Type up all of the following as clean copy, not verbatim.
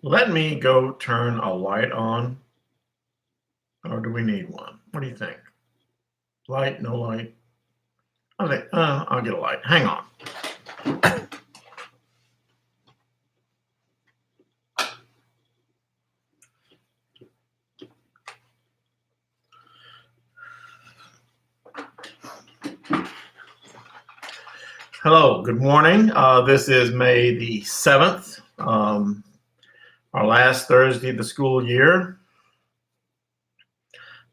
Let me go turn a light on, or do we need one? What do you think? Light, no light? I think I'll get a light. Hang on. Hello, good morning. This is May the 7th, our last Thursday of the school year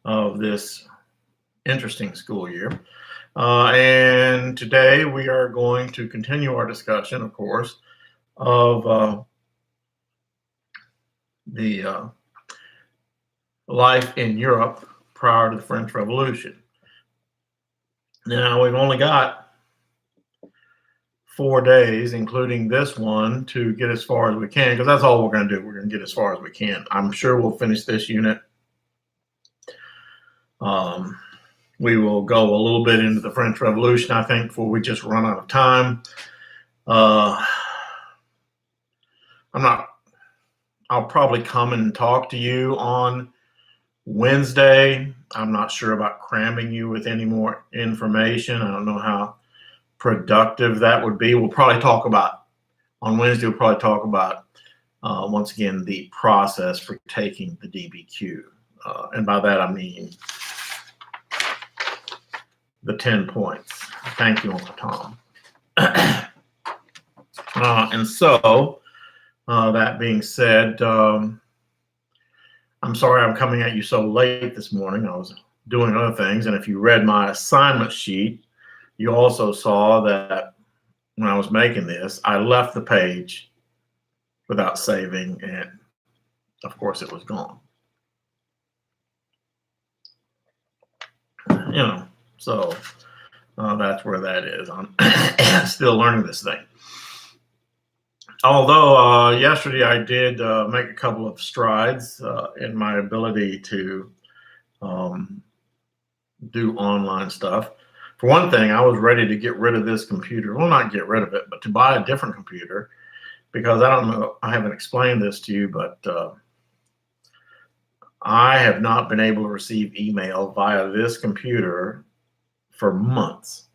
of this interesting school year. And today we are going to continue our discussion, of course, of the life in Europe prior to the French Revolution. Now, we've only got 4 days, including this one, to get as far as we can, because that's all we're going to do. We're going to get as far as we can. I'm sure we'll finish this unit. We will go a little bit into the French Revolution, I think, before we just run out of time. I'll probably come and talk to you on Wednesday. I'm not sure about cramming you with any more information. I don't know how productive that would be. We'll probably talk about, on Wednesday, we'll probably talk about, once again, the process for taking the DBQ. And by that, I mean the 10 points. Thank you, Uncle Tom. And so, that being said, I'm sorry I'm coming at you so late this morning. I was doing other things. And if you read my assignment sheet, you also saw that when I was making this, I left the page without saving, and of course it was gone. You know, so that's where that is. I'm still learning this thing. Although yesterday I did make a couple of strides in my ability to do online stuff. For one thing, I was ready to get rid of this computer. Well, not get rid of it, but to buy a different computer, because I don't know, I haven't explained this to you, but I have not been able to receive email via this computer for months.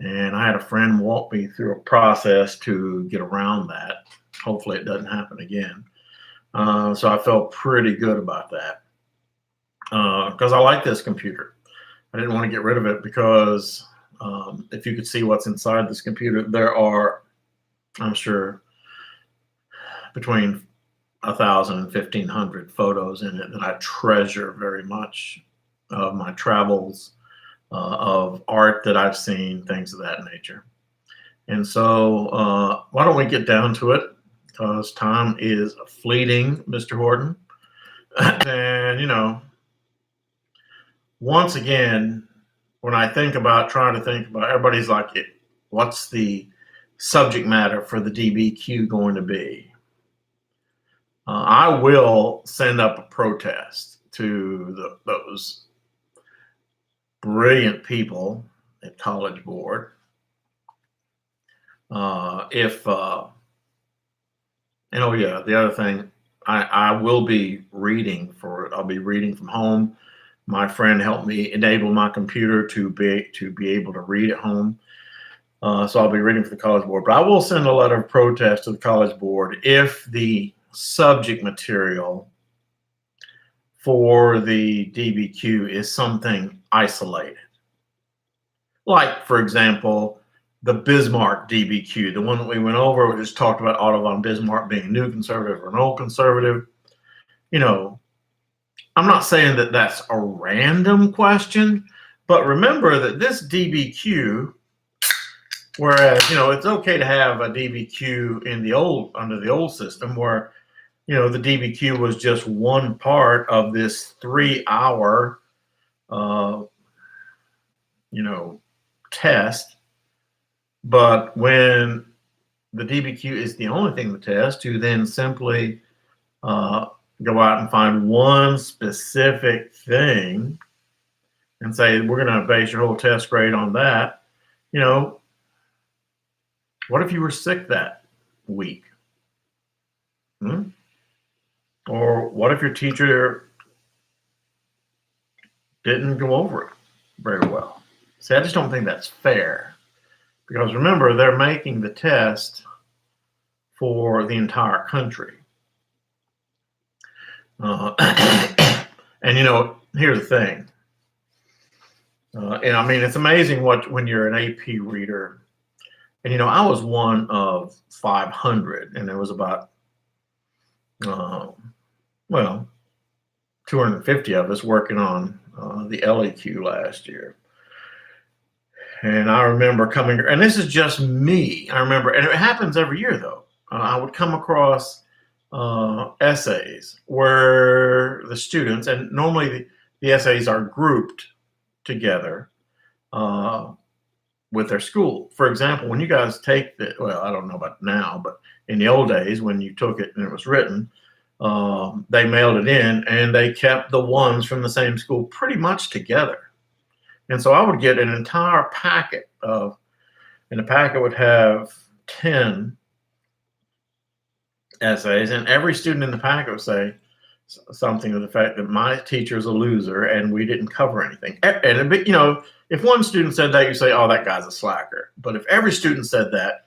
And I had a friend walk me through a process to get around that. Hopefully it doesn't happen again. So I felt pretty good about that, because I like this computer. I didn't want to get rid of it because if you could see what's inside this computer, there are, I'm sure, between 1,000 and 1,500 photos in it that I treasure very much, of my travels, of art that I've seen, things of that nature. And so why don't we get down to it, because time is fleeting, Mr. Horton. And, you know, once again, when I think about trying to think about, everybody's like, what's the subject matter for the DBQ going to be? I will send up a protest to those brilliant people at College Board. And oh yeah, the other thing, I will be reading I'll be reading from home. My friend helped me enable my computer to be able to read at home. So I'll be reading for the College Board. But I will send a letter of protest to the College Board if the subject material for the DBQ is something isolated. Like, for example, the Bismarck DBQ, the one that we went over, we just talked about Otto von Bismarck being a new conservative or an old conservative. You know, I'm not saying that that's a random question, but remember that this DBQ, whereas, you know, it's okay to have a DBQ in under the old system where, you know, the DBQ was just one part of this 3-hour, you know, test. But when the DBQ is the only thing to test, you then simply go out and find one specific thing and say, we're going to base your whole test grade on that. You know, what if you were sick that week? Or what if your teacher didn't go over it very well? See, I just don't think that's fair. Because remember, they're making the test for the entire country. And here's the thing. And I mean, it's amazing when you're an AP reader. And I was one of 500, and there was about, well, 250 of us working on the LEQ last year. And I remember coming, and this is just me. I remember, and it happens every year though. I would come across essays where the students, and normally the essays are grouped together with their school. For example, when you guys take well, I don't know about now, but in the old days when you took it and it was written, they mailed it in and they kept the ones from the same school pretty much together. And so I would get an entire packet and the packet would have 10 essays, and every student in the packet would say something to the fact that my teacher's a loser and we didn't cover anything. And if one student said that, you say, oh, that guy's a slacker. But if every student said that,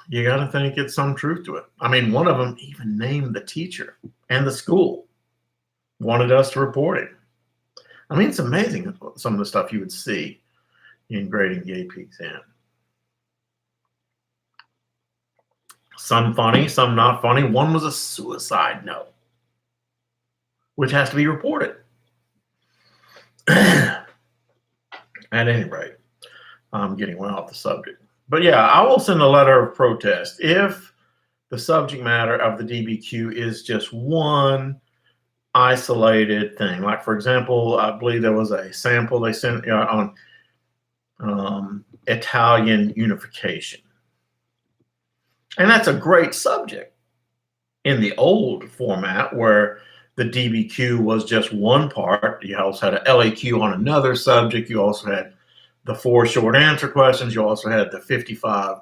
you got to think it's some truth to it. I mean, one of them even named the teacher and the school, wanted us to report it. I mean, it's amazing some of the stuff you would see in grading the AP exam. Some funny, some not funny. One was a suicide note, which has to be reported. At any rate, I'm getting well off the subject. But yeah, I will send a letter of protest if the subject matter of the DBQ is just one isolated thing. Like, for example, I believe there was a sample they sent on Italian unification. And that's a great subject in the old format where the DBQ was just one part. You also had an LAQ on another subject. You also had the 4 short answer questions. You also had the 55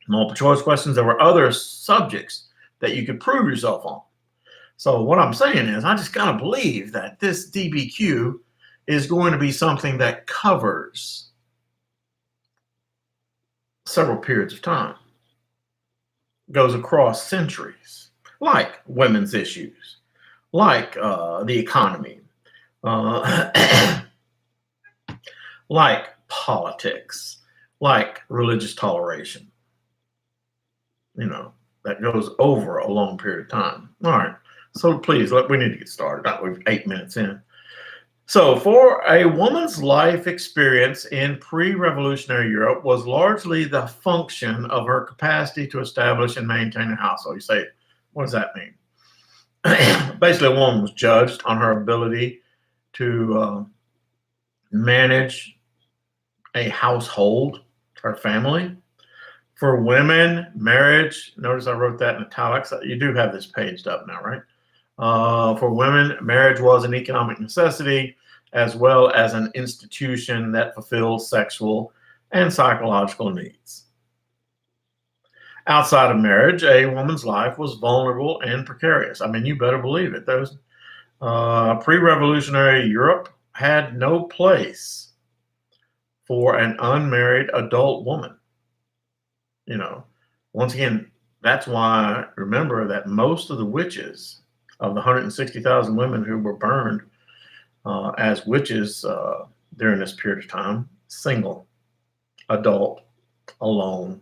multiple choice questions. There were other subjects that you could prove yourself on. So what I'm saying is I just got to believe that this DBQ is going to be something that covers several periods of time, goes across centuries, like women's issues, like the economy, like politics, like religious toleration. That goes over a long period of time. All right. So please, we need to get started. We're 8 minutes in. So for a woman's life experience in pre-revolutionary Europe was largely the function of her capacity to establish and maintain a household. You say, what does that mean? Basically, a woman was judged on her ability to manage a household, her family. For women, marriage, notice I wrote that in italics. You do have this paged up now, right? For women, marriage was an economic necessity as well as an institution that fulfilled sexual and psychological needs. Outside of marriage, a woman's life was vulnerable and precarious. I mean, you better believe it. Those pre-revolutionary Europe had no place for an unmarried adult woman. Once again, that's why remember that most of the witches, of the 160,000 women who were burned as witches during this period of time, single, adult, alone.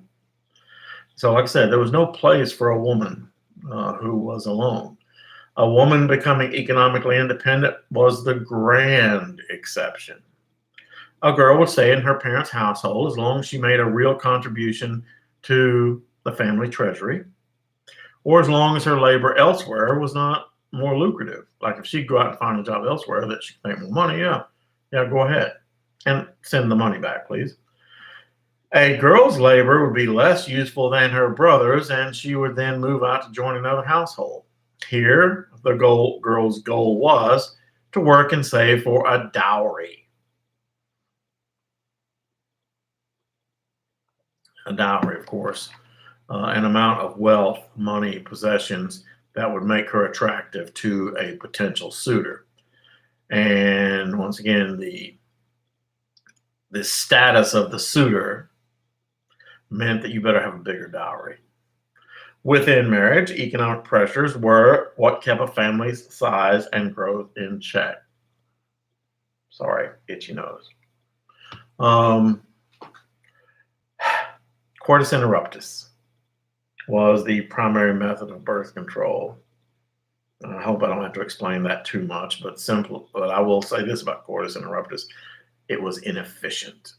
So like I said, there was no place for a woman who was alone. A woman becoming economically independent was the grand exception. A girl would stay in her parents' household as long as she made a real contribution to the family treasury, or as long as her labor elsewhere was not more lucrative. Like if she'd go out and find a job elsewhere that she could make more money, yeah, go ahead and send the money back, please. A girl's labor would be less useful than her brother's, and she would then move out to join another household. Here, the girl's goal was to work and save for a dowry. A dowry, of course, an amount of wealth, money, possessions that would make her attractive to a potential suitor. And once again, the status of the suitor meant that you better have a bigger dowry. Within marriage, economic pressures were what kept a family's size and growth in check. Sorry, itchy nose. Cordis interruptus was the primary method of birth control. I hope I don't have to explain that too much, but I will say this about cordis interruptus. It was inefficient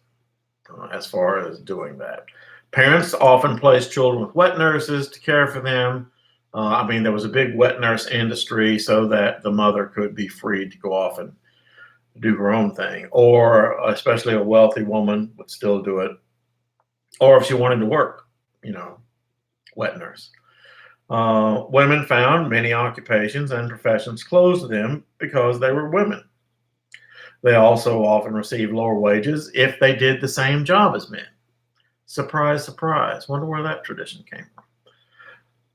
as far as doing that. Parents often placed children with wet nurses to care for them. There was a big wet nurse industry so that the mother could be free to go off and do her own thing, or especially a wealthy woman would still do it, or if she wanted to work, wet nurse. Women found many occupations and professions closed to them because they were women. They also often received lower wages if they did the same job as men. Surprise, surprise. Wonder where that tradition came from.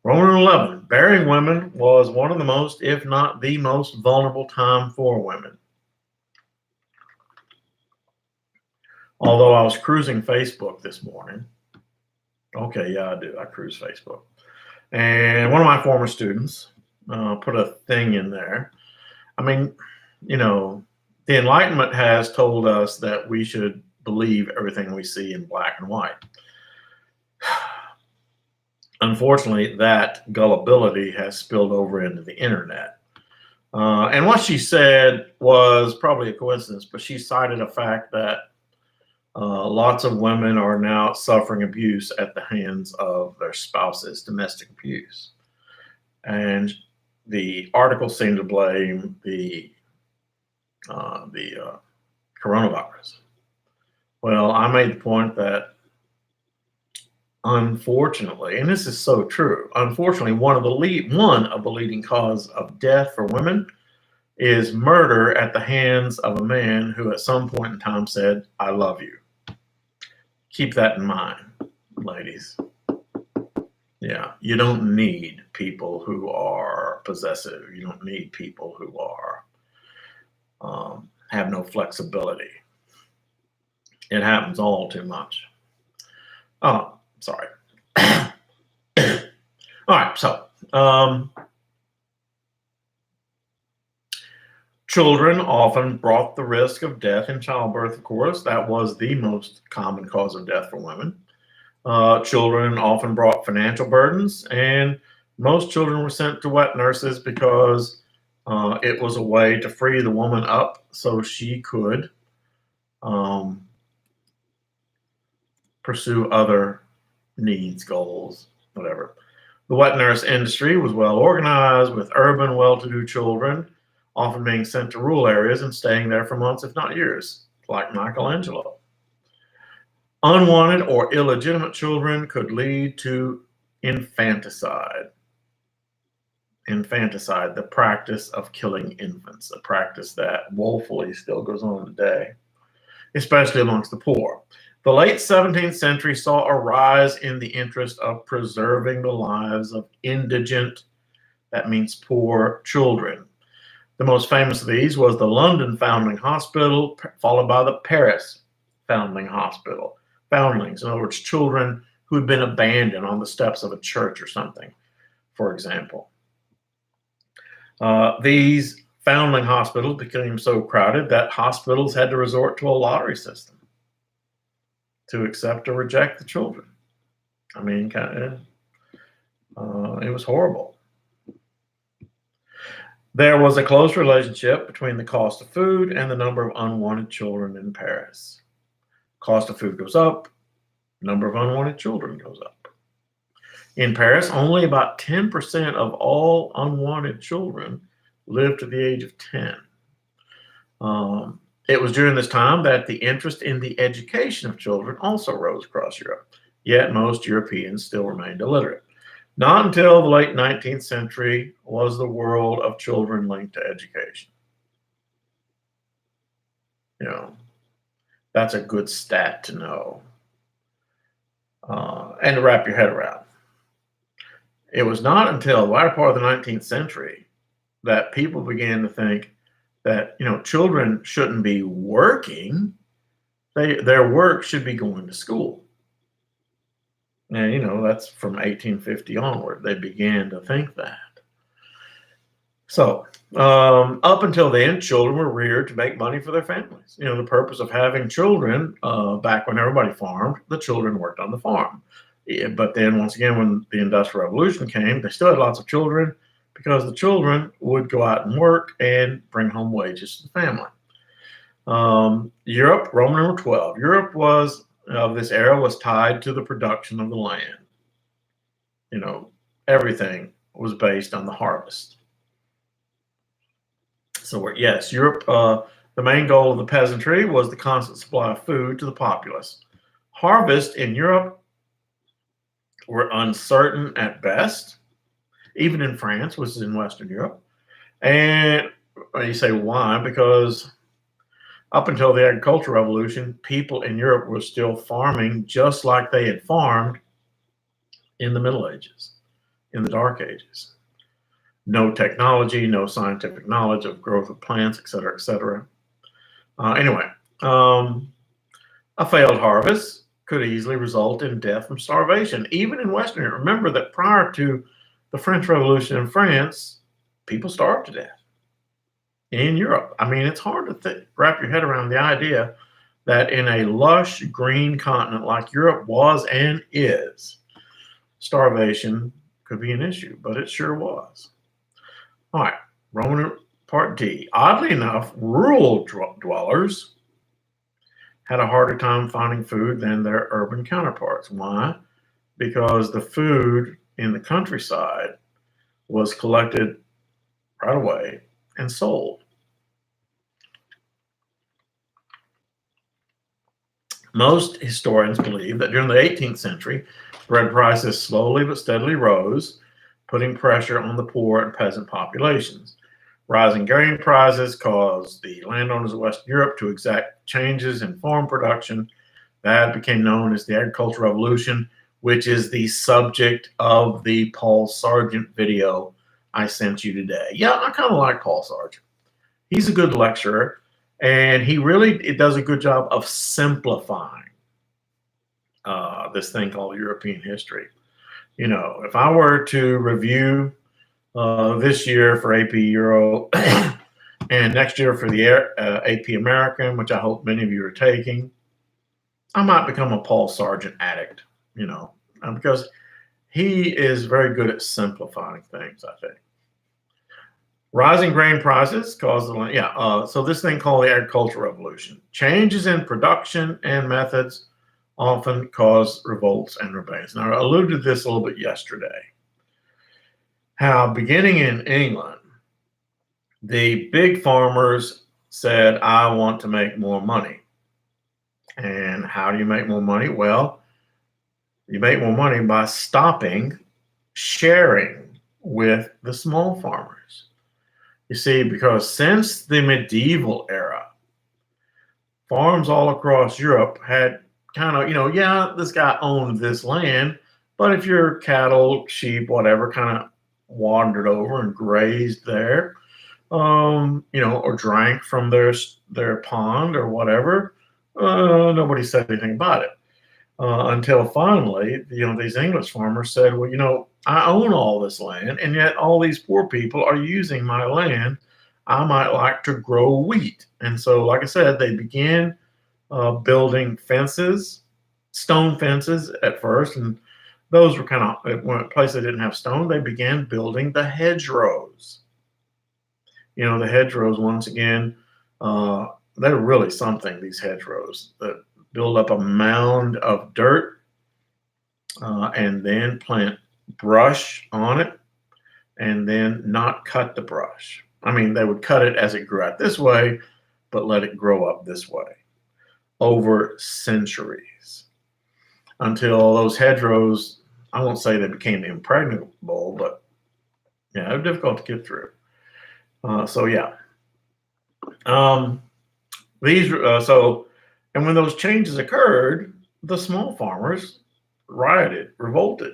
Roman 11, bearing women was one of the most, if not the most vulnerable time for women. Although I was cruising Facebook this morning. Okay, yeah, I do. I cruise Facebook. And one of my former students put a thing in there. The Enlightenment has told us that we should believe everything we see in black and white. Unfortunately, that gullibility has spilled over into the internet. And what she said was probably a coincidence, but she cited a fact that lots of women are now suffering abuse at the hands of their spouses, domestic abuse. And the article seemed to blame the coronavirus. Well, I made the point that unfortunately, and this is so true, unfortunately, one of the leading cause of death for women is murder at the hands of a man who at some point in time said, "I love you." Keep that in mind, ladies. Yeah, you don't need people who are possessive. You don't need people who are have no flexibility. It happens all too much. Oh, sorry. All right, so children often brought the risk of death in childbirth, of course. That was the most common cause of death for women. Children often brought financial burdens, and most children were sent to wet nurses because it was a way to free the woman up so she could pursue other needs, goals, whatever. The wet nurse industry was well organized, with urban, well-to-do children often being sent to rural areas and staying there for months, if not years, like Michelangelo. Unwanted or illegitimate children could lead to infanticide. Infanticide, the practice of killing infants, a practice that woefully still goes on today, especially amongst the poor. The late 17th century saw a rise in the interest of preserving the lives of indigent, that means poor, children. The most famous of these was the London Foundling Hospital, followed by the Paris Foundling Hospital. Foundlings, in other words, children who had been abandoned on the steps of a church or something, for example. These foundling hospitals became so crowded that hospitals had to resort to a lottery system to accept or reject the children. It was horrible. There was a close relationship between the cost of food and the number of unwanted children in Paris. Cost of food goes up, number of unwanted children goes up. In Paris, only about 10% of all unwanted children lived to the age of 10. It was during this time that the interest in the education of children also rose across Europe, yet most Europeans still remained illiterate. Not until the late 19th century was the world of children linked to education. That's a good stat to know and to wrap your head around. It was not until the latter part of the 19th century that people began to think that, children shouldn't be working. Their work should be going to school. And, that's from 1850 onward. They began to think that. So, up until then, children were reared to make money for their families. The purpose of having children, back when everybody farmed, the children worked on the farm. Yeah, but then, once again, when the Industrial Revolution came, they still had lots of children because the children would go out and work and bring home wages to the family. Europe, Roman number 12. Europe of this era was tied to the production of the land. Everything was based on the harvest. So yes, Europe, the main goal of the peasantry was the constant supply of food to the populace. Harvests in Europe were uncertain at best, even in France, which is in Western Europe. And you say, why? Because up until the agricultural revolution, people in Europe were still farming just like they had farmed in the Middle Ages, in the Dark Ages. No technology, no scientific knowledge of growth of plants, et cetera, et cetera. Anyway, a failed harvest could easily result in death from starvation, even in Western Europe. Remember that prior to the French Revolution in France, people starved to death in Europe. I mean, it's hard to wrap your head around the idea that in a lush green continent like Europe was and is, starvation could be an issue, but it sure was. All right, Roman Part D. Oddly enough, rural dwellers had a harder time finding food than their urban counterparts. Why? Because the food in the countryside was collected right away and sold. Most historians believe that during the 18th century, bread prices slowly but steadily rose, putting pressure on the poor and peasant populations. Rising grain prices caused the landowners of Western Europe to exact changes in farm production. That became known as the Agricultural Revolution, which is the subject of the Paul Sargent video I sent you today. Yeah, I kind of like Paul Sargent. He's a good lecturer, and it does a good job of simplifying this thing called European history. If I were to review this year for AP Euro and next year for the AP American, which I hope many of you are taking, I might become a Paul Sargent addict, because he is very good at simplifying things, I think. Rising grain prices caused so this thing called the Agricultural Revolution. Changes in production and methods often cause revolts and rebellions. Now, I alluded to this a little bit yesterday. How beginning in England, the big farmers said, I want to make more money. And how do you make more money? Well, you make more money by stopping sharing with the small farmers. You see, because since the medieval era, farms all across Europe had kind of, this guy owned this land, but if your cattle, sheep, whatever, kind of wandered over and grazed there, or drank from their pond or whatever, nobody said anything about it. Until finally, these English farmers said, well, I own all this land, and yet all these poor people are using my land. I might like to grow wheat. And so, like I said, they began building fences, stone fences at first, and those were kind of, when a place that didn't have stone, they began building the hedgerows. The hedgerows, once again, they're really something, these hedgerows, that build up a mound of dirt and then plant brush on it and then not cut the brush. I mean, they would cut it as it grew out this way, but let it grow up this way over centuries until those hedgerows, I won't say they became impregnable, but they're difficult to get through. And when those changes occurred, the small farmers rioted, revolted.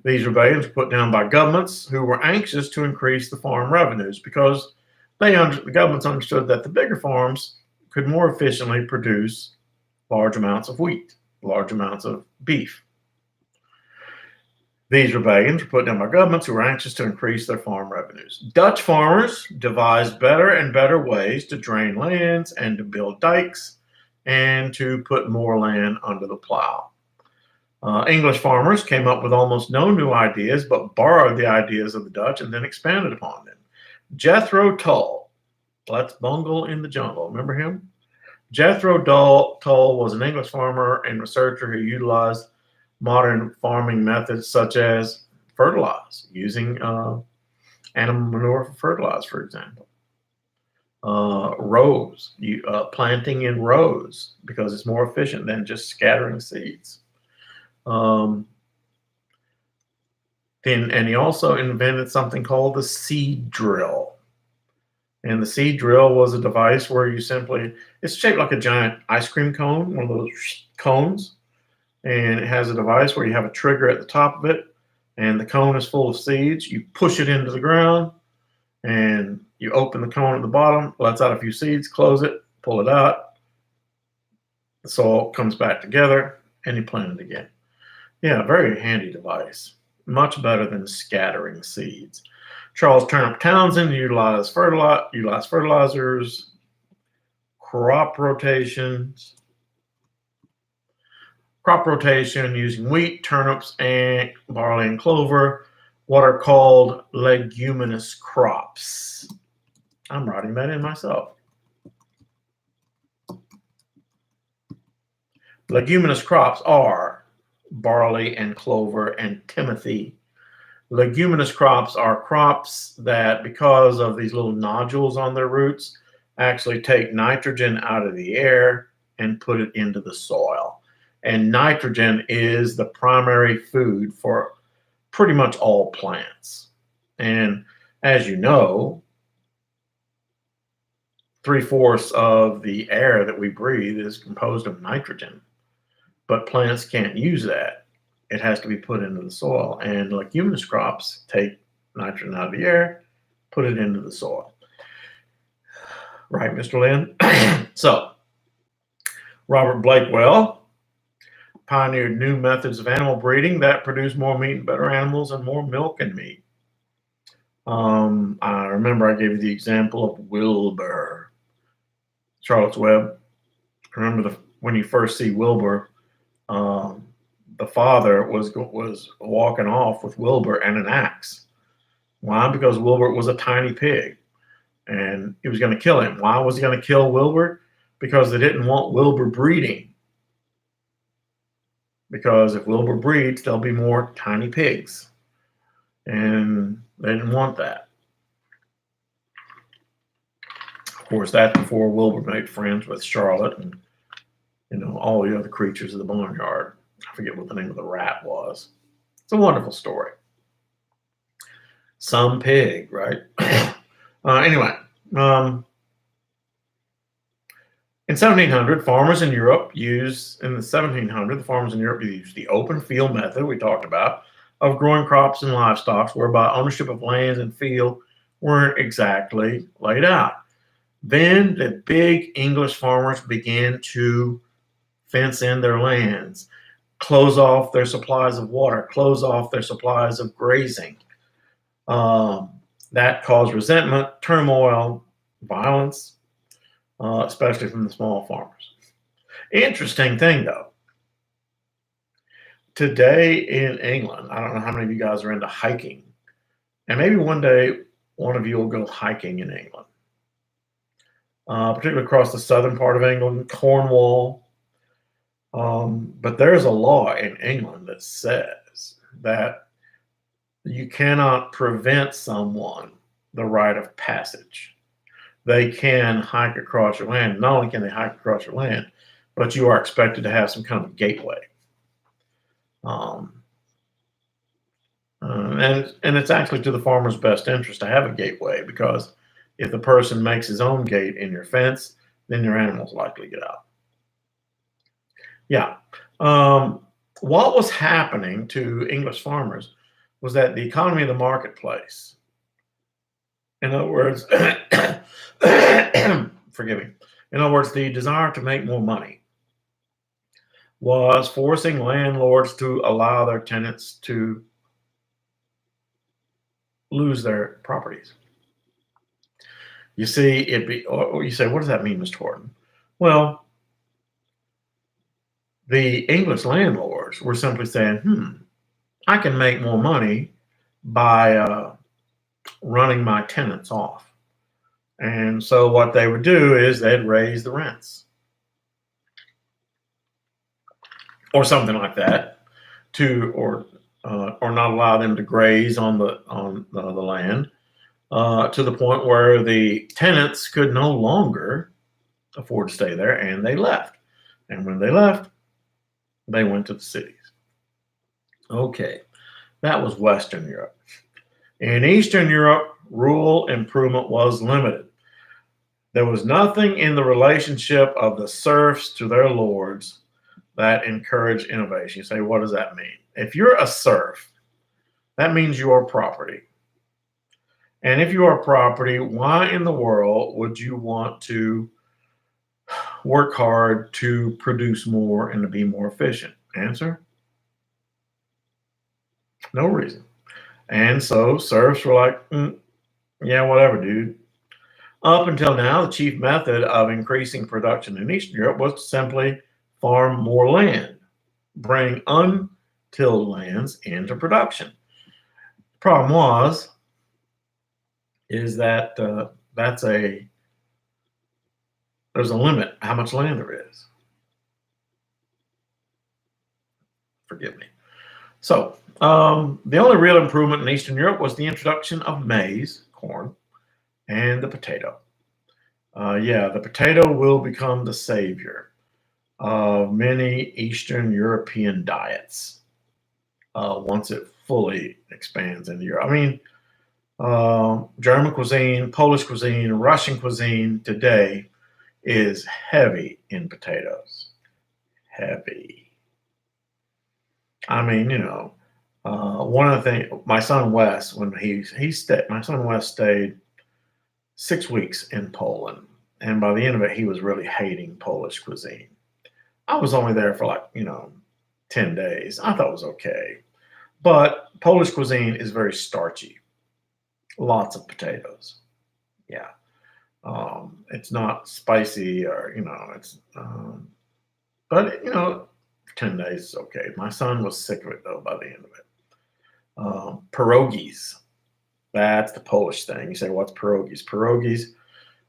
These rebellions were put down by governments who were anxious to increase the farm revenues because the governments understood that the bigger farms could more efficiently produce large amounts of wheat, large amounts of beef. These rebellions were put down by governments who were anxious to increase their farm revenues. Dutch farmers devised better and better ways to drain lands and to build dikes and to put more land under the plow. English farmers came up with almost no new ideas, but borrowed the ideas of the Dutch and then expanded upon them. Jethro Tull, let's bungle in the jungle. Remember him? Jethro Tull was an English farmer and researcher who utilized modern farming methods such as fertilize, using animal manure for fertilize, for example. Rows, planting in rows because it's more efficient than just scattering seeds. And he also invented something called the seed drill. And the seed drill was a device where it's shaped like a giant ice cream cone, one of those cones. And it has a device where you have a trigger at the top of it, and the cone is full of seeds. You push it into the ground, and you open the cone at the bottom, lets out a few seeds, close it, pull it out. The soil comes back together, and you plant it again. Yeah, very handy device. Much better than scattering seeds. Charles Turnip Townsend utilized fertilizers, crop rotation using wheat, turnips, and barley and clover, what are called leguminous crops. I'm writing that in myself. Leguminous crops are barley and clover and timothy. Leguminous crops are crops that, because of these little nodules on their roots, actually take nitrogen out of the air and put it into the soil. And nitrogen is the primary food for pretty much all plants. And as you know, 3/4 of the air that we breathe is composed of nitrogen. But plants can't use that. It has to be put into the soil. And leguminous crops take nitrogen out of the air, put it into the soil. Right, Mr. Lynn? So, Robert Blakewell pioneered new methods of animal breeding that produce more meat and better animals and more milk and meat. I remember I gave you the example of Wilbur, Charlotte's Web. Remember when you first see Wilbur, the father was walking off with Wilbur and an axe. Why? Because Wilbur was a tiny pig, and he was going to kill him. Why was he going to kill Wilbur? Because they didn't want Wilbur breeding. Because if Wilbur breeds, there'll be more tiny pigs, and they didn't want that. Of course, that's before Wilbur made friends with Charlotte and all the other creatures of the barnyard. I forget what the name of the rat was. It's a wonderful story. Some pig, right? Anyway, in 1700, farmers in Europe used the open field method we talked about of growing crops and livestock, whereby ownership of land and field weren't exactly laid out. Then the big English farmers began to fence in their lands, close off their supplies of water, close off their supplies of grazing. That caused resentment, turmoil, violence, especially from the small farmers. Interesting thing, though. Today in England, I don't know how many of you guys are into hiking, and maybe one day one of you will go hiking in England, particularly across the southern part of England, Cornwall. But there's a law in England that says that you cannot prevent someone the right of passage. They can hike across your land. Not only can they hike across your land, but you are expected to have some kind of gateway. And it's actually to the farmer's best interest to have a gateway, because if the person makes his own gate in your fence, then your animals likely get out. Yeah. What was happening to English farmers was that the economy of the marketplace, in other words, forgive me, in other words, the desire to make more money, was forcing landlords to allow their tenants to lose their properties. You see, or you say, what does that mean, Mr. Horton? Well, the English landlords were simply saying, I can make more money by running my tenants off. And so what they would do is they'd raise the rents or something like that, or not allow them to graze on the land, to the point where the tenants could no longer afford to stay there, and they left. And when they left, they went to the cities. Okay, that was Western Europe. In Eastern Europe, rural improvement was limited. There was nothing in the relationship of the serfs to their lords that encouraged innovation. You say, what does that mean? If you're a serf, that means you are property. And if you are property, why in the world would you want to work hard to produce more and to be more efficient? Answer: no reason. And so serfs were like, yeah, whatever, dude. Up until now, the chief method of increasing production in Eastern Europe was to simply farm more land, bring untilled lands into production. The problem is that there's a limit how much land there is. Forgive me. So the only real improvement in Eastern Europe was the introduction of maize, corn, and the potato. The potato will become the savior of many Eastern European diets once it fully expands into Europe. I mean, German cuisine, Polish cuisine, Russian cuisine today is heavy in potatoes. Heavy. I mean, one of the things, my son Wes, when my son Wes stayed 6 weeks in Poland, and by the end of it, he was really hating Polish cuisine. I was only there for 10 days. I thought it was okay, but Polish cuisine is very starchy. Lots of potatoes. Yeah. It's not spicy or, but 10 days is okay. My son was sick of it though by the end of it. Pierogies. That's the Polish thing. You say, what's pierogies? Pierogies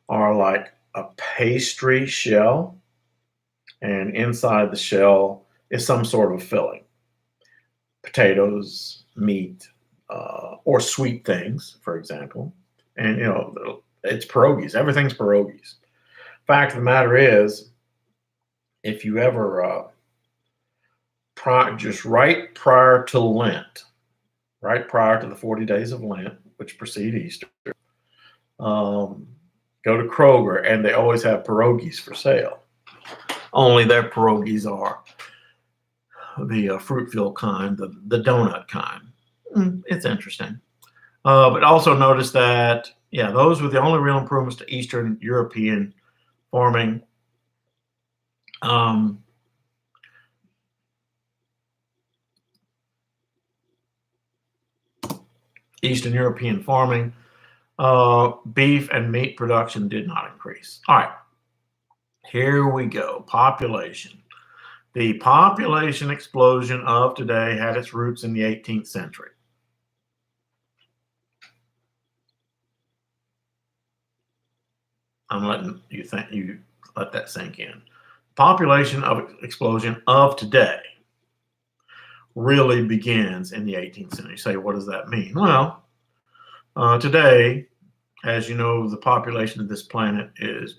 are like a pastry shell, and inside the shell is some sort of filling. Potatoes, meat, or sweet things, for example. And, it's pierogies. Everything's pierogies. Fact of the matter is, if you ever, just right prior to Lent, right prior to the 40 days of Lent, which precede Easter, go to Kroger, and they always have pierogies for sale. Only their pierogies are the fruit-filled kind, the donut kind. It's interesting. But also notice that, those were the only real improvements to Eastern European farming. Eastern European farming, beef and meat production did not increase. All right, here we go. Population. The population explosion of today had its roots in the 18th century. I'm letting you let that sink in. Population explosion of today really begins in the 18th century. You say, what does that mean? Well, today, as you know, the population of this planet is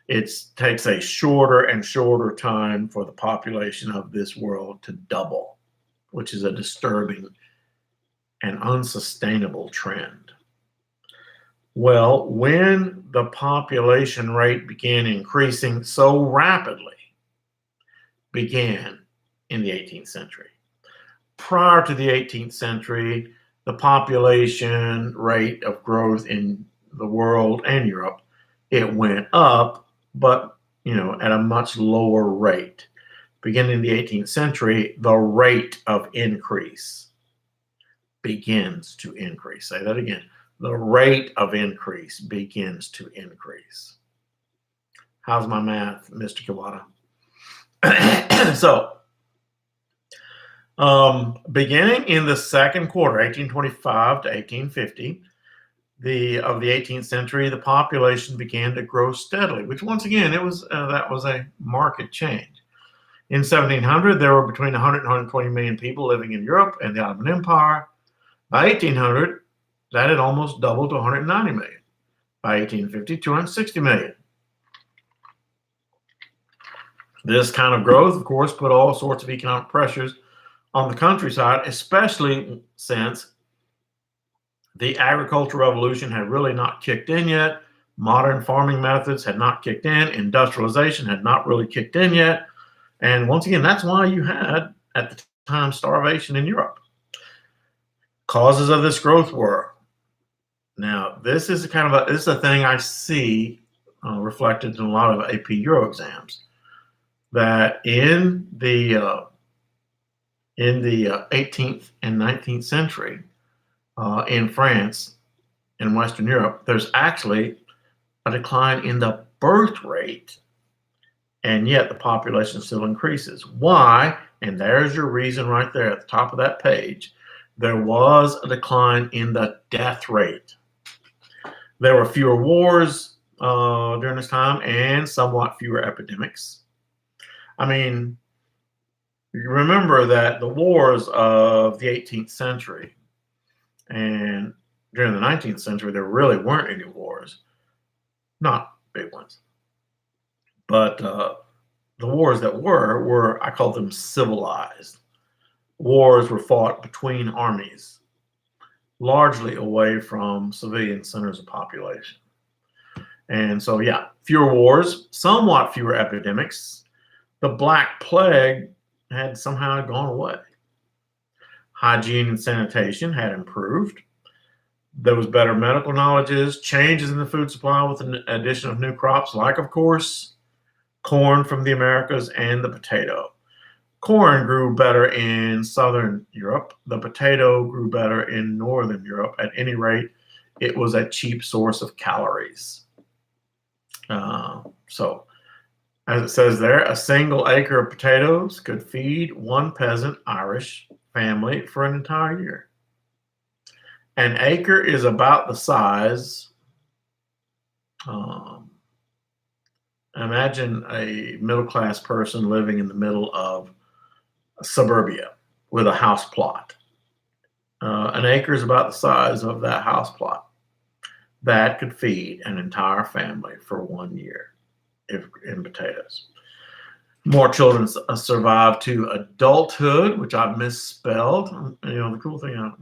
it takes a shorter and shorter time for the population of this world to double, which is a disturbing and unsustainable trend. Well, when the population rate began increasing so rapidly, began in the 18th century. prior to the 18th century, the population rate of growth in the world and Europe, it went up, but at a much lower rate. Beginning in the 18th century, the rate of increase begins to increase. Say that again. The rate of increase begins to increase. How's my math, Mr. Kiwata? So, beginning in the second quarter, 1825 to 1850, of the 18th century, the population began to grow steadily, which once again, that was a marked change. In 1700, there were between 100 and 120 million people living in Europe and the Ottoman Empire. By 1800, that had almost doubled to 190 million. By 1850, 260 million. This kind of growth, of course, put all sorts of economic pressures on the countryside, especially since the agricultural revolution had really not kicked in yet. Modern farming methods had not kicked in. Industrialization had not really kicked in yet. And once again, that's why you had, at the time, starvation in Europe. Causes of this growth were, now this is this is a thing I see reflected in a lot of AP Euro exams, that in the 18th and 19th century, in France and Western Europe, there's actually a decline in the birth rate, and yet the population still increases. Why? And there's your reason right there at the top of that page. There was a decline in the death rate. There were fewer wars during this time and somewhat fewer epidemics. I mean, you remember that the wars of the 18th century and during the 19th century, there really weren't any wars. Not big ones. But the wars that were, I call them civilized. Wars were fought between armies, largely away from civilian centers of population. And so, yeah, fewer wars, somewhat fewer epidemics. The Black Plague had somehow gone away. Hygiene and sanitation had improved. There was better medical knowledge, changes in the food supply with the addition of new crops, like, of course, corn from the Americas and the potato. Corn grew better in Southern Europe. The potato grew better in Northern Europe. At any rate, it was a cheap source of calories. So, as it says there, a single acre of potatoes could feed one peasant Irish family for an entire year. An acre is about the size, imagine a middle-class person living in the middle of suburbia with a house plot. An acre is about the size of that house plot. That could feed an entire family for 1 year in potatoes. More children survive to adulthood, which I've misspelled. The cool thing,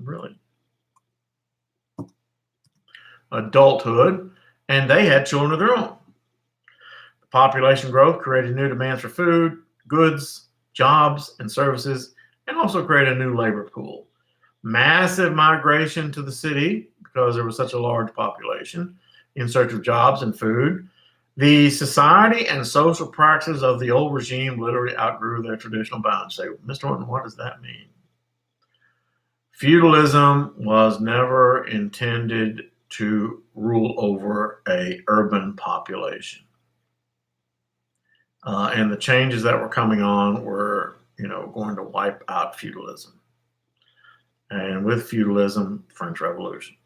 adulthood, and they had children of their own. The population growth created new demands for food, goods, jobs, and services, and also created a new labor pool. Massive migration to the city because there was such a large population in search of jobs and food. The society and social practices of the old regime literally outgrew their traditional bounds. Say, Mr. Orton, what does that mean? Feudalism was never intended to rule over an urban population. And the changes that were coming on were, going to wipe out feudalism. And with feudalism, French Revolution.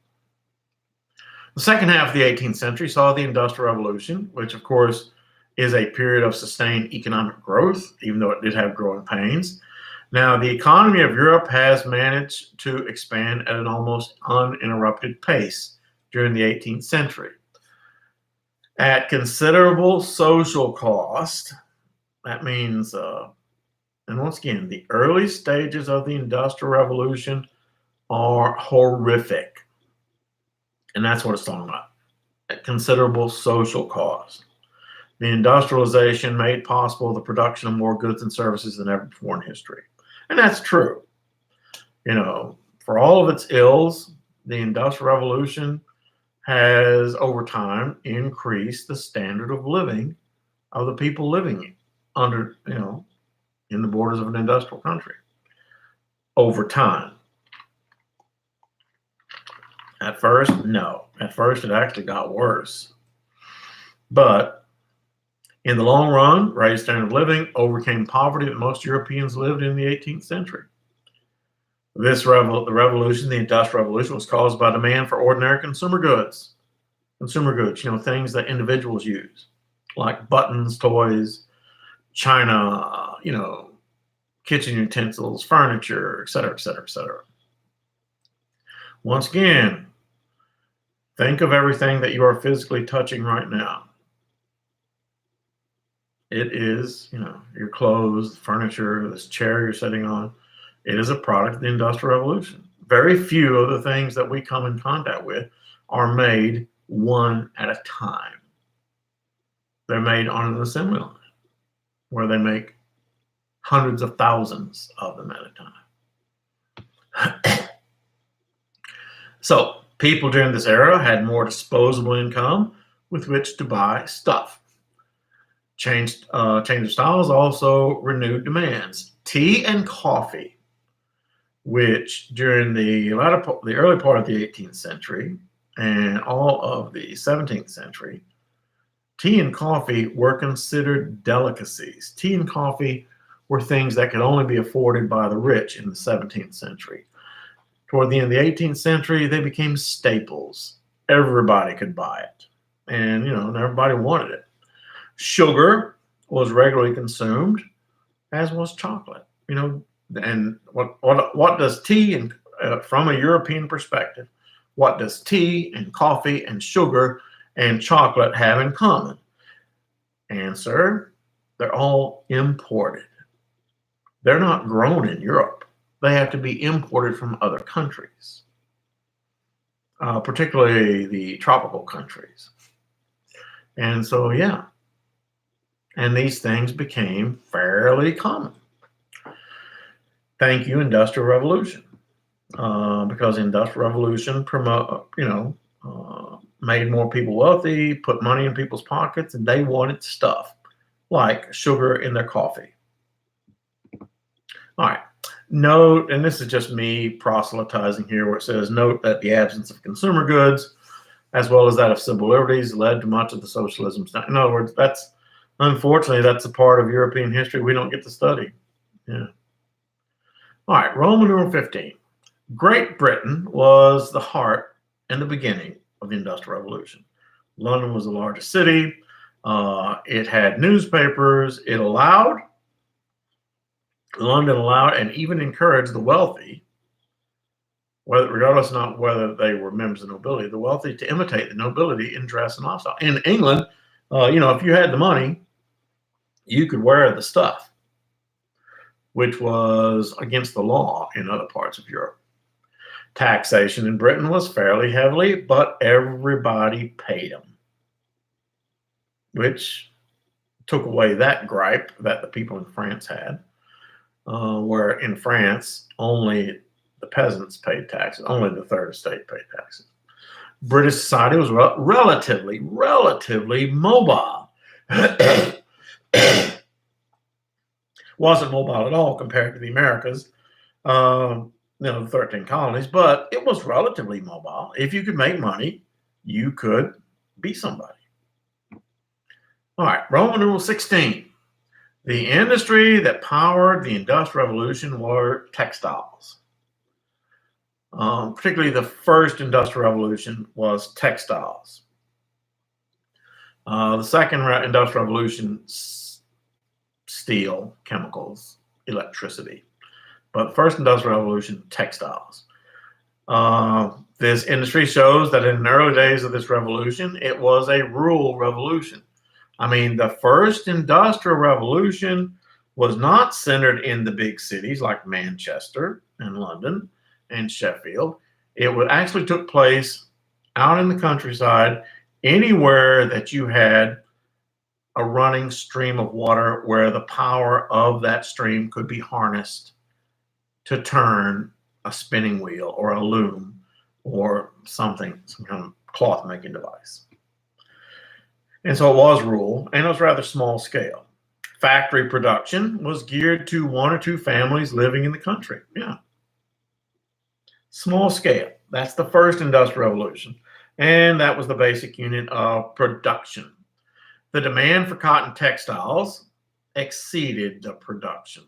The second half of the 18th century saw the Industrial Revolution, which, of course, is a period of sustained economic growth, even though it did have growing pains. Now, the economy of Europe has managed to expand at an almost uninterrupted pace during the 18th century. At considerable social cost, that means, and once again, the early stages of the Industrial Revolution are horrific. And that's what it's talking about. At considerable social cost. The industrialization made possible the production of more goods and services than ever before in history. And that's true. For all of its ills, the Industrial Revolution has over time increased the standard of living of the people living under, in the borders of an industrial country over time. At first, no. At first, it actually got worse. But in the long run, raised standard of living overcame poverty that most Europeans lived in the 18th century. The revolution, the Industrial Revolution, was caused by demand for ordinary consumer goods. Things that individuals use, like buttons, toys, china, kitchen utensils, furniture, et cetera, et cetera, et cetera. Once again, think of everything that you are physically touching right now. It is, your clothes, furniture, this chair you're sitting on. It is a product of the Industrial Revolution. Very few of the things that we come in contact with are made one at a time. They're made on an assembly line where they make hundreds of thousands of them at a time. So people during this era had more disposable income with which to buy stuff. Change of styles also renewed demands. Tea and coffee, which during the early part of the 18th century and all of the 17th century, tea and coffee were considered delicacies. Tea and coffee were things that could only be afforded by the rich in the 17th century. Toward the end of the 18th century, they became staples. Everybody could buy it, and everybody wanted it. Sugar was regularly consumed, as was chocolate. And what does tea and from a European perspective, what does tea and coffee and sugar and chocolate have in common? Answer: they're all imported. They're not grown in Europe. They have to be imported from other countries, particularly the tropical countries. And so, and these things became fairly common. Thank you, Industrial Revolution, because the Industrial Revolution made more people wealthy, put money in people's pockets, and they wanted stuff like sugar in their coffee. All right. Note, and this is just me proselytizing here, where it says, note that the absence of consumer goods, as well as that of civil liberties, led to much of the socialism. In other words, unfortunately, that's a part of European history we don't get to study. Yeah. All right, Roman numeral 15. Great Britain was the heart and the beginning of the Industrial Revolution. London was the largest city. It had newspapers. London allowed and even encouraged the wealthy, regardless not whether they were members of the nobility, the wealthy to imitate the nobility in dress and lifestyle. In England, if you had the money, you could wear the stuff, which was against the law in other parts of Europe. Taxation in Britain was fairly heavily, but everybody paid them, which took away that gripe that the people in France had, where in France, only the peasants paid taxes, only the third estate paid taxes. British society was relatively mobile. Wasn't mobile at all compared to the Americas, the 13 colonies, but it was relatively mobile. If you could make money, you could be somebody. All right, Roman numeral 16. The industry that powered the Industrial Revolution were textiles. Particularly the first Industrial Revolution was textiles. The second Industrial Revolution, steel, chemicals, electricity. But the first Industrial Revolution, textiles. This industry shows that in the early days of this revolution, it was a rural revolution. I mean, the first Industrial Revolution was not centered in the big cities like Manchester and London and Sheffield. It actually took place out in the countryside, anywhere that you had a running stream of water where the power of that stream could be harnessed to turn a spinning wheel or a loom or something, some kind of cloth making device. And so it was rural, and it was rather small scale. Factory production was geared to one or two families living in the country. Yeah. Small scale. That's the first industrial revolution. And that was the basic unit of production. The demand for cotton textiles exceeded the production.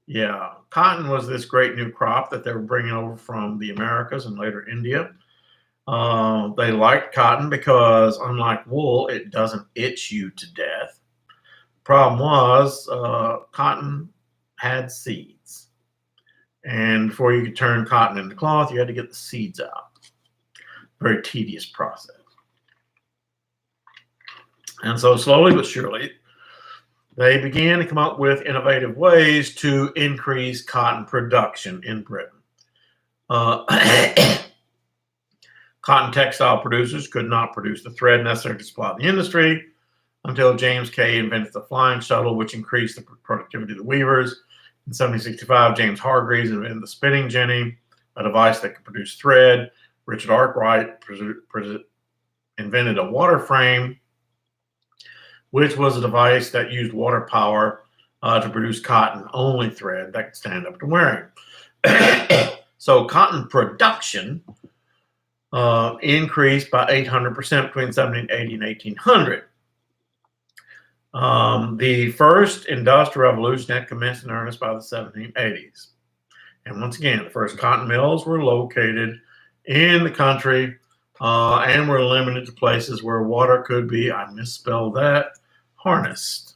Yeah, cotton was this great new crop that they were bringing over from the Americas and later India. They liked cotton because, unlike wool, it doesn't itch you to death. Problem was, cotton had seeds. And before you could turn cotton into cloth, you had to get the seeds out. Very tedious process. And so slowly but surely, they began to come up with innovative ways to increase cotton production in Britain. Cotton textile producers could not produce the thread necessary to supply the industry until James Kay invented the flying shuttle, which increased the productivity of the weavers. In 1765, James Hargreaves invented the spinning jenny, a device that could produce thread. Richard Arkwright invented a water frame, which was a device that used water power to produce cotton-only thread that could stand up to wearing. So cotton production increased by 800% between 1780 and 1800. The first industrial revolution had commenced in earnest by the 1780s. And once again, the first cotton mills were located in the country and were limited to places where water could be, I misspelled that, harnessed.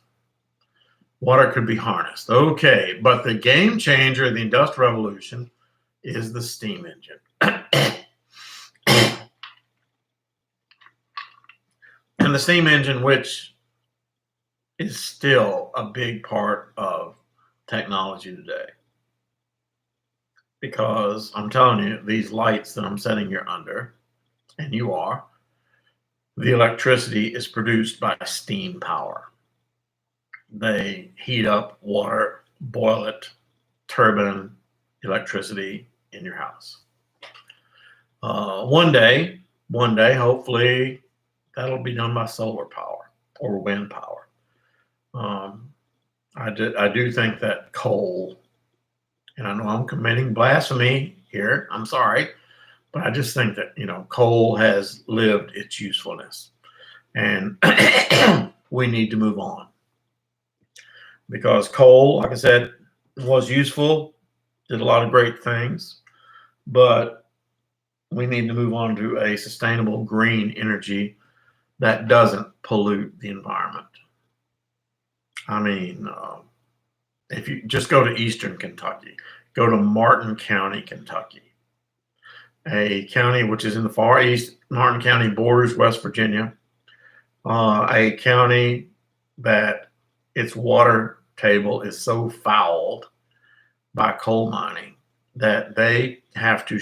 Water could be harnessed. Okay, but the game changer of the Industrial Revolution is the steam engine. And the steam engine, which is still a big part of technology today. Because I'm telling you, these lights that I'm setting here under, and you are, the electricity is produced by steam power. They heat up water, boil it, turbine, electricity in your house. One day, hopefully, that'll be done by solar power or wind power. I do think that coal, and I know I'm committing blasphemy here, I'm sorry, but I just think that, coal has lived its usefulness, and we need to move on. Because coal, like I said, was useful, did a lot of great things, but we need to move on to a sustainable green energy that doesn't pollute the environment. I mean, if you just go to Eastern Kentucky, go to Martin County, Kentucky, a county which is in the far east. Martin County borders West Virginia, a county that its water table is so fouled by coal mining that they have to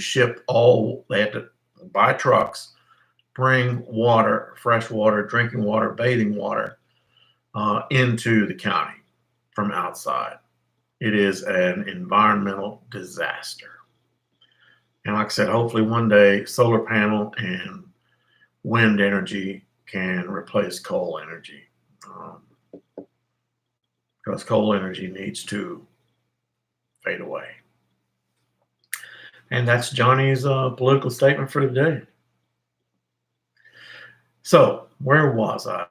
they have to buy trucks, bring water, fresh water, drinking water, bathing water into the county from outside. It is an environmental disaster. And like I said, hopefully one day solar panel and wind energy can replace coal energy. Because coal energy needs to fade away. And that's Johnny's political statement for today. So, where was I?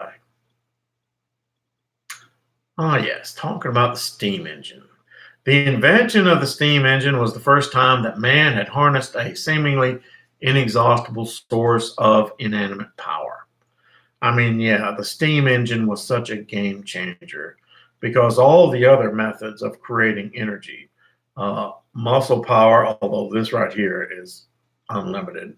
Yes, talking about the steam engine. The invention of the steam engine was the first time that man had harnessed a seemingly inexhaustible source of inanimate power. I mean, yeah, the steam engine was such a game changer because all the other methods of creating energy, muscle power, although this right here is unlimited,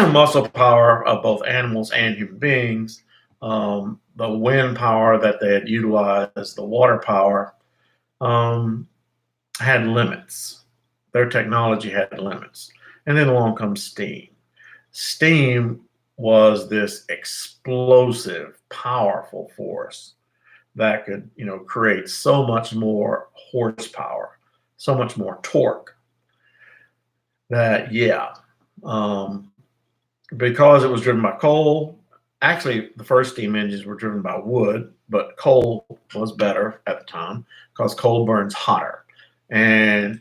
muscle power of both animals and human beings, the wind power that they had utilized, the water power, had limits. Their technology had limits. And then along comes steam. Steam was this explosive, powerful force that could, create so much more horsepower so much more torque that, yeah, um, because it was driven by coal. Actually, the first steam engines were driven by wood, but coal was better at the time because coal burns hotter. And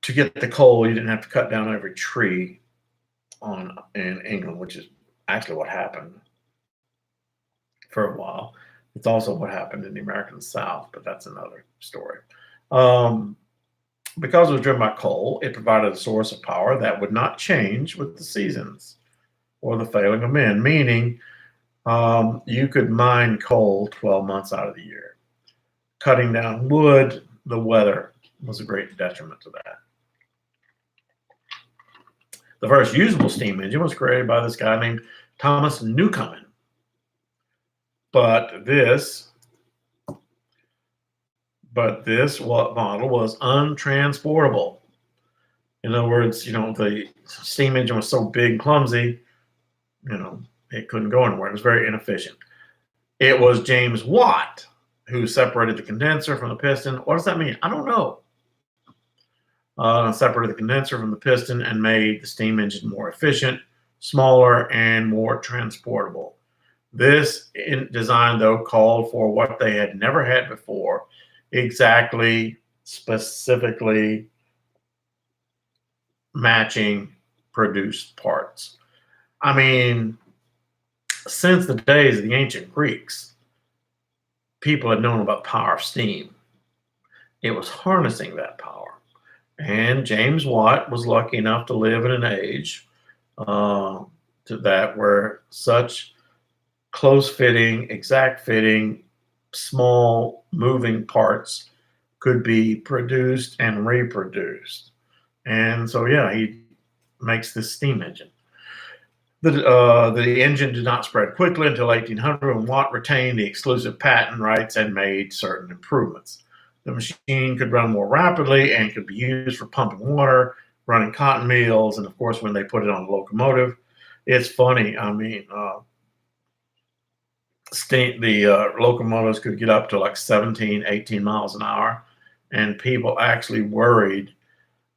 to get the coal, you didn't have to cut down every tree in England, which is actually what happened for a while. It's also what happened in the American South, but that's another story. Um, because it was driven by coal, it provided a source of power that would not change with the seasons or the failing of men, meaning you could mine coal 12 months out of the year. Cutting down wood, the weather was a great detriment to that. The first usable steam engine was created by this guy named Thomas Newcomen. But this model was untransportable. In other words, the steam engine was so big and clumsy, it couldn't go anywhere. It was very inefficient. It was James Watt who separated the condenser from the piston. What does that mean? I don't know. Separated the condenser from the piston and made the steam engine more efficient, smaller, and more transportable. This design, though, called for what they had never had before, specifically matching produced parts. I mean, since the days of the ancient Greeks, people had known about the power of steam. It was harnessing that power. And James Watt was lucky enough to live in an age where such close-fitting, exact-fitting, small moving parts could be produced and reproduced. And so, yeah, he makes this steam engine. The engine did not spread quickly until 1800, when Watt retained the exclusive patent rights and made certain improvements. The machine could run more rapidly and could be used for pumping water, running cotton mills, and of course, when they put it on a locomotive. It's funny. I mean, the locomotives could get up to like 17, 18 miles an hour, and people actually worried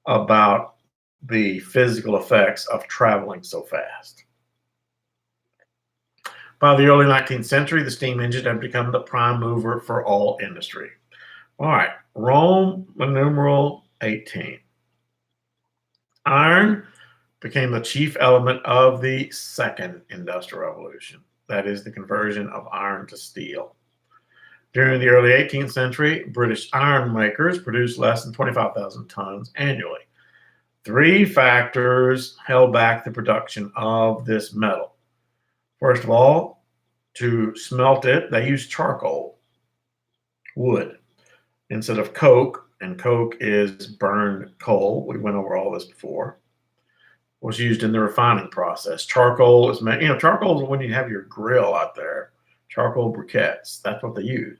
about the physical effects of traveling so fast. By the early 19th century, the steam engine had become the prime mover for all industry. All right, Roman numeral 18. Iron became the chief element of the second industrial revolution. That is the conversion of iron to steel. During the early 18th century, British iron makers produced less than 25,000 tons annually. Three factors held back the production of this metal. First of all, to smelt it, they used charcoal, wood, instead of coke, and coke is burned coal. We went over all this before. Was used in the refining process. Charcoal is made, charcoal is when you have your grill out there, charcoal briquettes. That's what they use.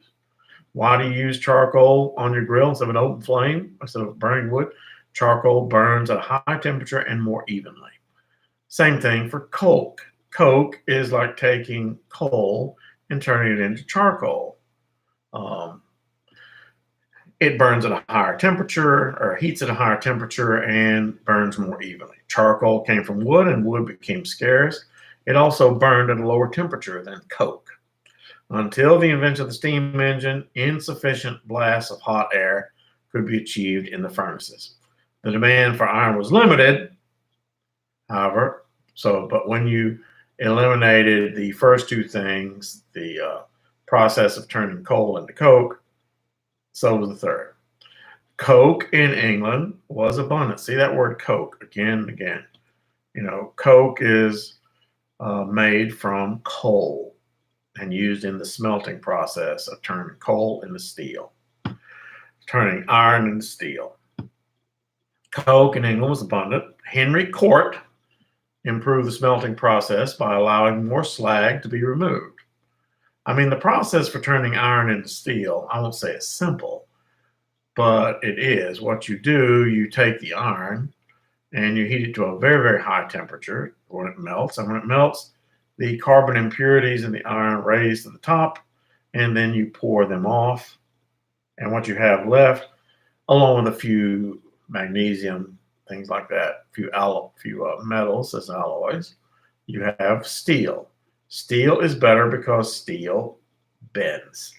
Why do you use charcoal on your grill instead of an open flame, instead of burning wood? Charcoal burns at a high temperature and more evenly. Same thing for coke. Coke is like taking coal and turning it into charcoal. It burns at a higher temperature, or heats at a higher temperature, and burns more evenly. Charcoal came from wood, and wood became scarce. It also burned at a lower temperature than coke. Until the invention of the steam engine, insufficient blasts of hot air could be achieved in the furnaces. The demand for iron was limited, however, but when you eliminated the first two things, the process of turning coal into coke, so was the third. Coke in England was abundant. See that word coke again and again. Coke is made from coal and used in the smelting process of turning coal into steel, turning iron into steel. Coke in England was abundant. Henry Court improved the smelting process by allowing more slag to be removed. I mean, the process for turning iron into steel, I won't say it's simple, but it is. What you do, you take the iron and you heat it to a very, very high temperature when it melts. And when it melts, the carbon impurities in the iron raise to the top, and then you pour them off. And what you have left along with a few magnesium, things like that, a few metals as alloys. You have steel. Steel is better because steel bends.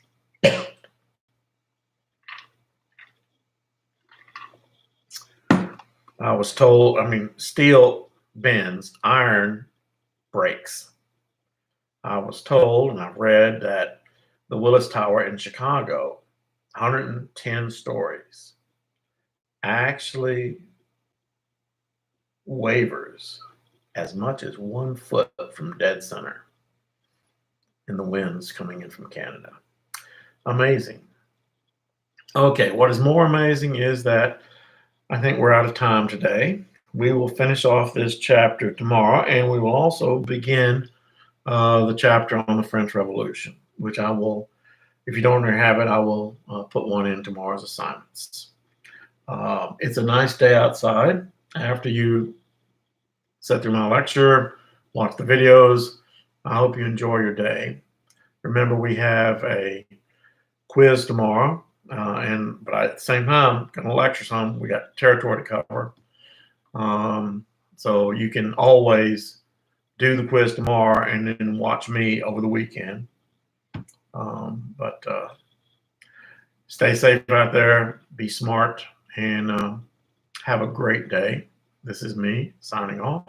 I was told, steel bends, iron breaks. I was told and I've read that the Willis Tower in Chicago, 110 stories, actually wavers as much as 1 foot from dead center in the winds coming in from Canada. Amazing. Okay, what is more amazing is that I think we're out of time today. We will finish off this chapter tomorrow, and we will also begin the chapter on the French Revolution, which I will, if you don't already have it, I will put one in tomorrow's assignments. It's a nice day outside. After you sit through my lecture, watch the videos, I hope you enjoy your day. Remember, we have a quiz tomorrow. But at the same time, going to lecture some. We got territory to cover, so you can always do the quiz tomorrow and then watch me over the weekend. But stay safe out there, be smart, and have a great day. This is me signing off.